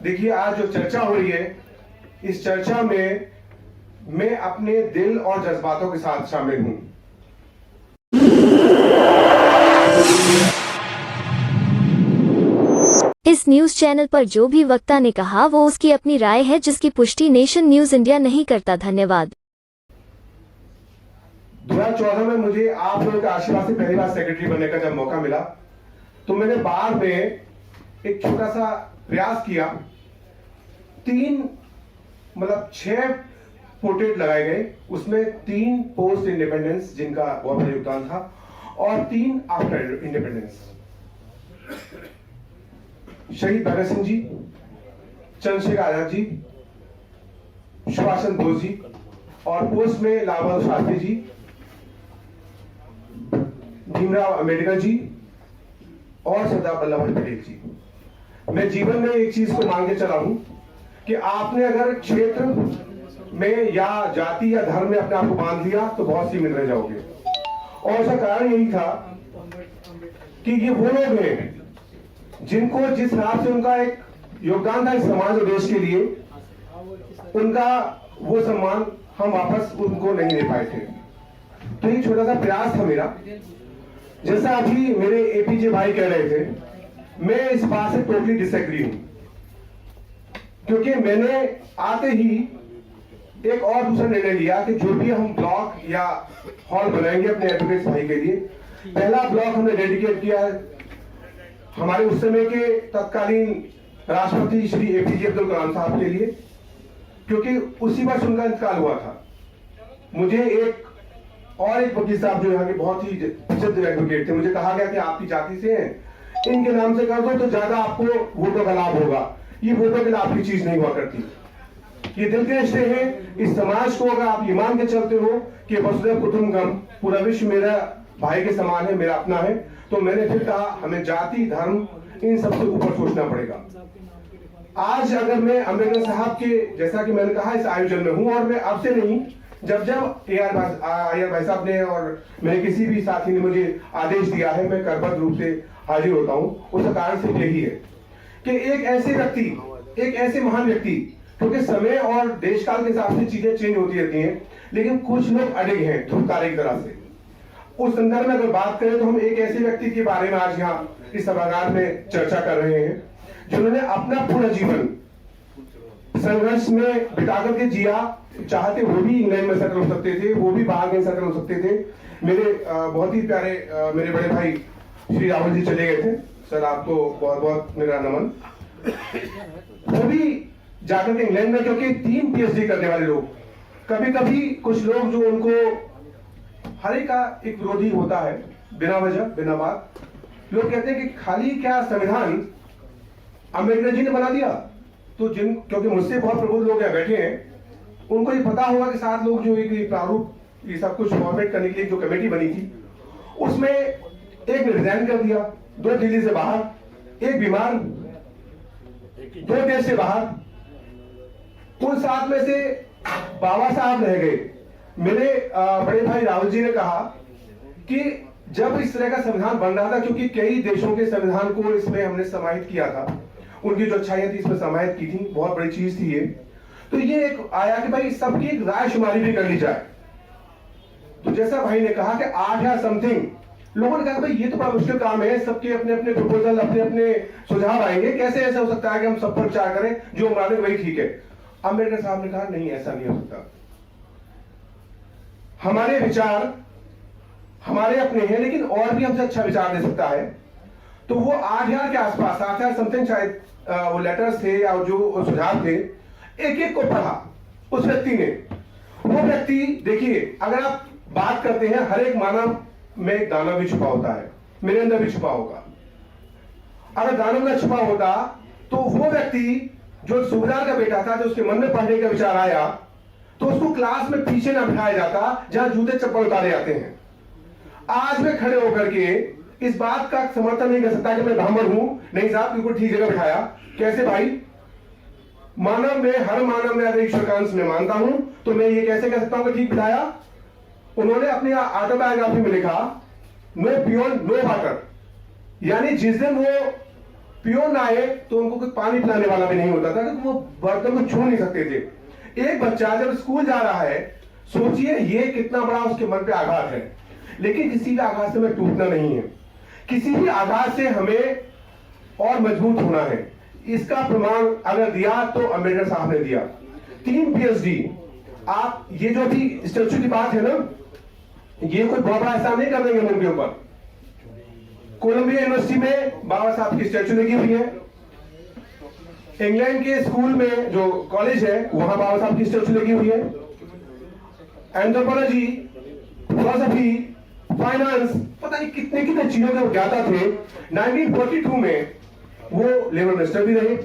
देखिए, आज जो चर्चा हो रही है, इस चर्चा में मैं अपने दिल और जज्बातों के साथ शामिल हूं। इस न्यूज चैनल पर जो भी वक्ता ने कहा वो उसकी अपनी राय है, जिसकी पुष्टि नेशन न्यूज इंडिया नहीं करता। धन्यवाद। 2014 में मुझे आप लोगों के आशीर्वाद से पहली बार सेक्रेटरी बनने का जब मौका मिला, तो मैंने बार में एक छोटा सा प्रयास किया। 6 पोर्ट्रेट लगाए गए, उसमें 3 पोस्ट इंडिपेंडेंस जिनका बहुत बड़ा योगदान था और 3 आफ्टर इंडिपेंडेंस। शहीद भगत सिंह जी, चंद्रशेखर आजाद जी, सुभाष चंद्र बोस जी और पोस्ट में लाल बहादुर शास्त्री जी, भीमराव अंबेडकर जी और सरदार वल्लभ भाई पटेल जी। मैं जीवन में एक चीज को मांग के चला हूं कि आपने अगर क्षेत्र में या जाति या धर्म में अपने आप को बांध लिया तो बहुत सीमित रह जाओगे। और उसका कारण यही था कि ये वो लोग हैं जिनको जिस हिसाब से उनका एक योगदान था इस समाज और देश के लिए, उनका वो सम्मान हम वापस उनको नहीं दे पाए थे। तो ये छोटा सा प्रयास था मेरा। जैसा अभी मेरे एपीजे भाई कह रहे थे, मैं इस बात से टोटली डिसएग्री हूं, क्योंकि मैंने आते ही एक और दूसरा निर्णय लिया कि जो भी हम ब्लॉक या हॉल बनाएंगे अपने एडवोकेट्स भाई के लिए, पहला ब्लॉक हमने डेडिकेट किया है हमारे उस समय के तत्कालीन राष्ट्रपति श्री एपीजे अब्दुल कलाम साहब के लिए, क्योंकि उसी वर्ष उनका इंतकाल हुआ था। मुझे एक वकील साहब जो यहाँ के बहुत ही प्रसिद्ध एडवोकेट थे, मुझे कहा गया कि आपकी जाति से हैं, इनके नाम से कर दो तो ज्यादा आपको वोटों का लाभ होगा। ये वोटों के लाभ की चीज नहीं हुआ करती। ये दिल के रिश्ते हैं। इस समाज को अगर आप ये मान के चलते हो कि वसुधैव कुटुंबकम, पूरा विश्व मेरा भाई के समान है, मेरा अपना है, तो मैंने फिर कहा हमें जाति धर्म इन सबसे ऊपर सोचना पड़ेगा। आज अगर मैं अम्बेडकर साहब के, जैसा कि मैंने कहा, इस आयोजन में हूं, और मैं अब से नहीं, जब आर भाई साहब ने और मेरे किसी भी साथी ने मुझे आदेश दिया है, मैं करबद्ध रूप से हाजिर होता हूं। उसका कारण सिर्फ यही है कि एक ऐसे व्यक्ति, एक ऐसे महान व्यक्ति, क्योंकि समय और देश काल के हिसाब से चीजें चेंज होती रहती हैं, लेकिन कुछ लोग अड़िग हैं ध्रुव तारे की तरह से। उस संदर्भ में अगर बात करें तो हम एक ऐसे व्यक्ति के बारे में आज यहाँ इस सभागार में चर्चा कर रहे हैं, जिन्होंने अपना पूरा जीवन संघर्ष में बिता करके जिया। चाहते वो भी इंग्लैंड में सेटल हो सकते थे, वो भी बाहर में सेटल हो सकते थे। मेरे बहुत ही प्यारे मेरे बड़े भाई श्री राहुल जी चले गए थे, सर आपको बहुत बहुत मेरा नमन। वो भी जाकर के इंग्लैंड में, क्योंकि 3 पीएचडी करने वाले लोग, कभी कभी कुछ लोग जो उनको हर एक का एक विरोधी होता है, बिना वजह बिना बात लोग कहते हैं कि खाली क्या संविधान अम्बेडकर जी ने बना दिया। तो क्योंकि मुझसे बहुत प्रबुद्ध लोग यहाँ बैठे हैं, उनको ये पता होगा कि 7 लोग जो एक प्रारूप ये सब कुछ फॉर्मेट करने के लिए जो कमेटी बनी थी, उसमें एक ने रिजाइन कर दिया, 2 दिल्ली से बाहर, एक बीमार, 2 देश से बाहर। उन 7 में से बाबा साहब रह गए। मेरे बड़े भाई राहुल जी ने कहा कि जब इस तरह का संविधान बन रहा था, क्योंकि कई देशों के संविधान को इसमें हमने समाहित किया था, उनकी जो अच्छाइयां थी इसमें समाहित की थी, बहुत बड़ी चीज थी ये। तो ये एक आया कि भाई सबकी एक राय शुमारी भी कर ली जाए। तो जैसा भाई ने कहा कि 8 या समथिंग लोगों ने कहा भाई ये तो बड़ा मुश्किल काम है, सबके अपने अपने प्रपोजल, अपने अपने सुझाव आएंगे, कैसे ऐसा हो सकता है कि हम सब पर विचार करें, जो माने वही ठीक है। अम्बेडकर साहब ने कहा नहीं, ऐसा नहीं हो सकता, हमारे विचार हमारे अपने हैं, लेकिन और भी हमसे अच्छा विचार दे सकता है। तो वो 8000 के आसपास, 8000 समथिंग शायद वो लेटर्स थे या जो सुझाव थे, एक एक को पढ़ा उस व्यक्ति ने। वो व्यक्ति, देखिए अगर आप बात करते हैं, हर एक मानव में एक दाना भी छुपा होता है, मेरे अंदर भी छुपा होगा। अगर दानव में छुपा होता तो वो व्यक्ति जो सूबेदार का बेटा था, जो उसके मन में पढ़ने का विचार आया, तो उसको क्लास में पीछे ना बिठाया जाता जहां जूते चप्पल उतारे जाते हैं। आज मैं खड़े होकर के इस बात का समर्थन नहीं कर सकता कि मैं ब्राह्मण हूं, नहीं साहब बिल्कुल ठीक जगह बिठाया। कैसे भाई? मानव में, हर मानव में अगर ईश्वर का अंश मैं मानता हूं, तो मैं ये कैसे कह सकता हूं कि ठीक बिठाया? उन्होंने अपनी ऑटोबायोग्राफी में लिखा नो बियॉन्ड नो वाटर, यानी जिस दिन वो पियोन आए तो उनको कोई पानी पिलाने वाला भी नहीं होता था, क्योंकि वो बर्तन को छू नहीं सकते थे। एक बच्चा जब स्कूल जा रहा है, सोचिए ये कितना बड़ा उसके मन पे आघात है, लेकिन किसी भी आघात से हमें टूटना नहीं है, किसी भी आघात से हमें और मजबूत होना है। इसका प्रमाण अगर दिया तो अम्बेडकर साहब ने दिया। 3 PhD। आप ये जो भी स्टैच्यू की बात है ना, ये कोई बहुत बड़ा ऐसा नहीं कर देंगे हम उनके ऊपर। कोलंबिया यूनिवर्सिटी में बाबा साहब की स्टैच्यू लगी हुई है। इंग्लैंड के स्कूल में जो कॉलेज है वहां बाबा साहब की स्टैच्यू लगी हुई है। एंथ्रोपोलॉजी, फिलोसफी, फाइनेंस, पता नहीं कितने कितने चीजों के ज्ञाता थे। 1942 में वो लेबर मिनिस्टर भी रहे।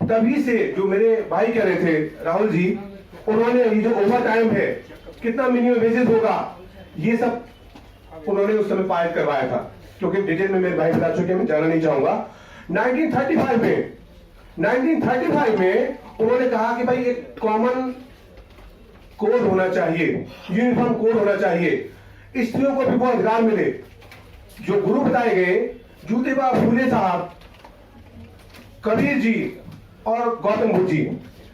तभी से जो मेरे भाई कह रहे थे राहुल जी, उन्होंने ये जो ओवर टाइम है, कितना मिनिमम वेजेस होगा, ये सब उन्होंने उस समय पारित करवाया था, क्योंकि डिटेल में मेरे भाई बता चुके, मैं जाना नहीं चाहूंगा। 1935 में उन्होंने कहा कि भाई एक कॉमन कोड होना चाहिए, यूनिफॉर्म कोड होना चाहिए, स्त्रियों को भी वो अधिकार मिले। जो गुरु बताए गए, ज्योतिबा फूले साहब, कबीर जी और गौतम बुद्ध जी,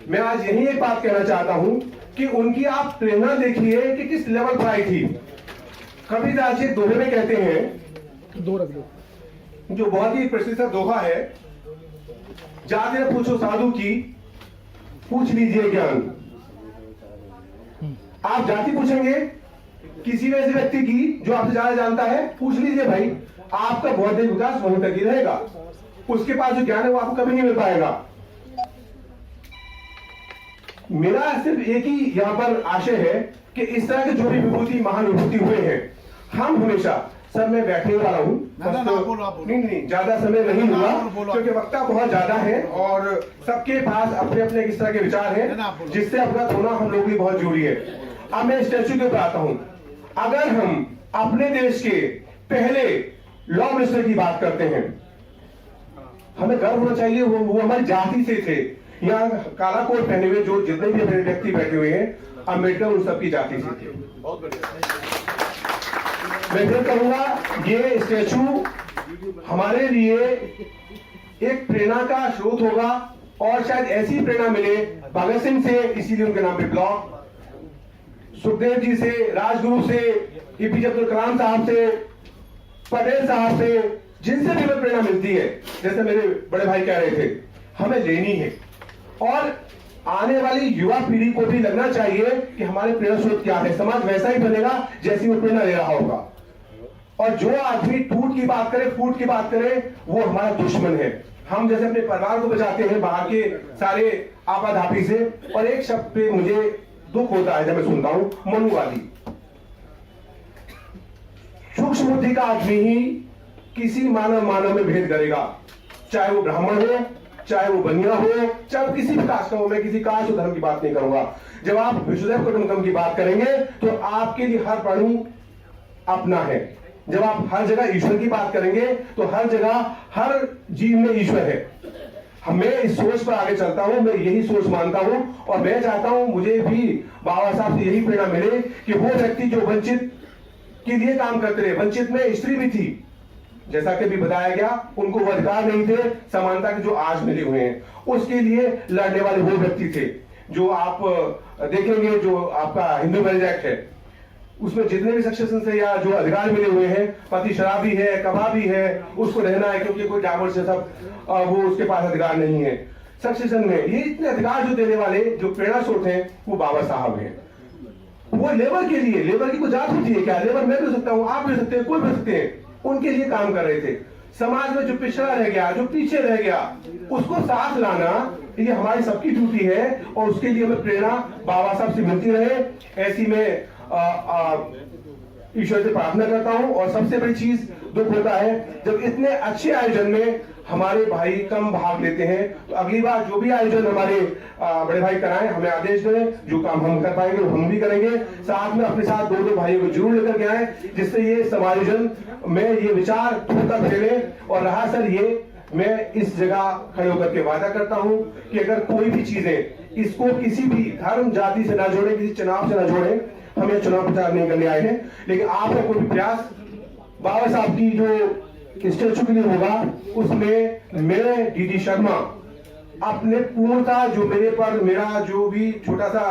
मैं आज यही एक बात कहना चाहता हूं कि उनकी आप प्रेरणा देखिए कि किस लेवल पर आई थी। कबीरदास जी दोहे में कहते हैं, दो रख दो, जो बहुत ही प्रसिद्ध दोहा है, जाति न पूछो साधु की, पूछ लीजिए ज्ञान। आप जाति पूछेंगे किसी ऐसे व्यक्ति की जो आपसे ज्यादा जानता है, पूछ लीजिए भाई, आपका बौद्धिक विकास वहीं तक ही रहेगा। उसके पास जो ज्ञान है वो आपको कभी नहीं मिल पाएगा। मेरा सिर्फ एक ही यहां पर आशय है कि इस तरह के जो भी विभूति महान विभूति हुए हैं, हम हमेशा, सर मैं बैठने वाला हूं, नहीं ज्यादा समय नहीं हुआ, क्योंकि वक्ता बहुत ज्यादा है और सबके पास अपने अपने इस तरह के विचार हैं, जिससे अवगत होना हम लोग भी बहुत जरूरी है। अब मैं स्टैच्यू के ऊपर आता हूं। अगर हम अपने देश के पहले लॉ मिनिस्टर की बात करते हैं, हमें गर्व होना चाहिए, वो हमारी जाति से थे। यहाँ काला कोट पहने हुए जो जितने भी व्यक्ति बैठे हुए हैं, अम्बेडकर उन सबकी जाति से थे। बहुत बढ़िया। मैं फिर कहूंगा, ये स्टैच्यू हमारे लिए एक प्रेरणा का स्रोत होगा, और शायद ऐसी प्रेरणा मिले भगत सिंह से, इसीलिए उनके नाम पे ब्लॉक, सुखदेव जी से, राजगुरु से, APJ अब्दुल कलाम साहब से, पटेल साहब से, जिनसे भी हमें प्रेरणा मिलती है, जैसे मेरे बड़े भाई कह रहे थे, हमें लेनी है। और आने वाली युवा पीढ़ी को भी लगना चाहिए कि हमारे प्रेरणा स्रोत क्या है। समाज वैसा ही बनेगा जैसी वो प्रेरणा ले रहा होगा। और जो आदमी टूट की बात करे, फूट की बात करे, वो हमारा दुश्मन है। हम जैसे अपने परिवार को बचाते हैं बाहर के सारे आपाधापी से, और एक शब्द पे मुझे दुख होता है जब मैं सुनता हूं, मनुवादी। सूक्ष्म बुद्धि का आदमी ही किसी मानव में भेद करेगा, चाहे वो ब्राह्मण हो, चाहे वो बनिया हो, चाहे वो किसी भी कास्ट का हो। मैं किसी कास्ट और धर्म की बात नहीं करूंगा। जब आप विश्वदेव कुटुंबकम की बात करेंगे तो आपके लिए हर प्राणी अपना है। जब आप हर जगह ईश्वर की बात करेंगे तो हर जगह हर जीव में ईश्वर है। मैं इस सोच पर आगे चलता हूं, मैं यही सोच मानता हूं, और मैं चाहता हूं मुझे भी बाबा साहब से यही प्रेरणा मिले कि वो व्यक्ति जो वंचित के लिए काम करते रहे, वंचित में स्त्री भी थी, जैसा कि भी बताया गया, उनको वो अधिकार नहीं थे समानता के जो आज मिले हुए हैं, उसके लिए लड़ने वाले वो व्यक्ति थे। जो आप देखेंगे, जो आपका हिंदू मैरिज एक्ट है, उसमें जितने भी सक्सेशन से या जो अधिकार मिले हुए हैं, पति शराबी है, कबाबी है, उसको रहना है, क्योंकि कोई डाइवोर्स है सब, वो उसके पास अधिकार नहीं है। सक्सेशन में ये इतने अधिकार जो देने वाले जो प्रेरणा स्रोत हैं, वो बाबा साहब हैं। वो लेबर के लिए, लेबर की कोई जात होती है क्या? लेबर मैं भी हो सकता हूँ, आप भी हो सकते हैं, कोई भी हो सकते हैं, उनके लिए काम कर रहे थे। समाज में जो पिछड़ा रह गया, जो पीछे रह गया, उसको साथ लाना, ये हमारी सबकी ड्यूटी है, और उसके लिए हमें प्रेरणा बाबा साहब से मिलती रहे, ऐसी में ईश्वर से प्रार्थना करता हूं। और सबसे बड़ी चीज दुख होता है जब इतने अच्छे आयोजन में हमारे भाई कम भाग लेते हैं। तो अगली बार जो भी आयोजन हमारे बड़े भाई कराएं, हमें आदेश दें, जो काम हम कर पाएंगे वो हम भी करेंगे। साथ में अपने साथ दो भाइयों को जरूर लेकर के आए, जिससे ये समायोजन में ये विचार तोड़कर फैले। और रहा सर ये, मैं इस जगह खड़े होकर के वादा करता हूं कि अगर कोई भी चीजें इसको किसी भी धर्म जाति से ना जोड़े, किसी चुनाव से ना जोड़े, हम ये चुनाव प्रचार नहीं करने आए हैं, लेकिन आपका कोई भी प्रयास बाबा साहब की जो स्टैचू के लिए होगा, उसमें मैं डीडी शर्मा अपने पूर्णता जो मेरे पर मेरा जो भी छोटा सा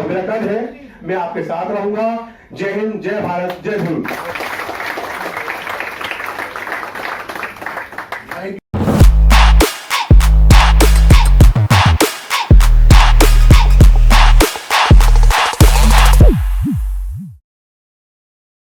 मेरा कद है, मैं आपके साथ रहूंगा। जय हिंद, जय भारत, जय भीम।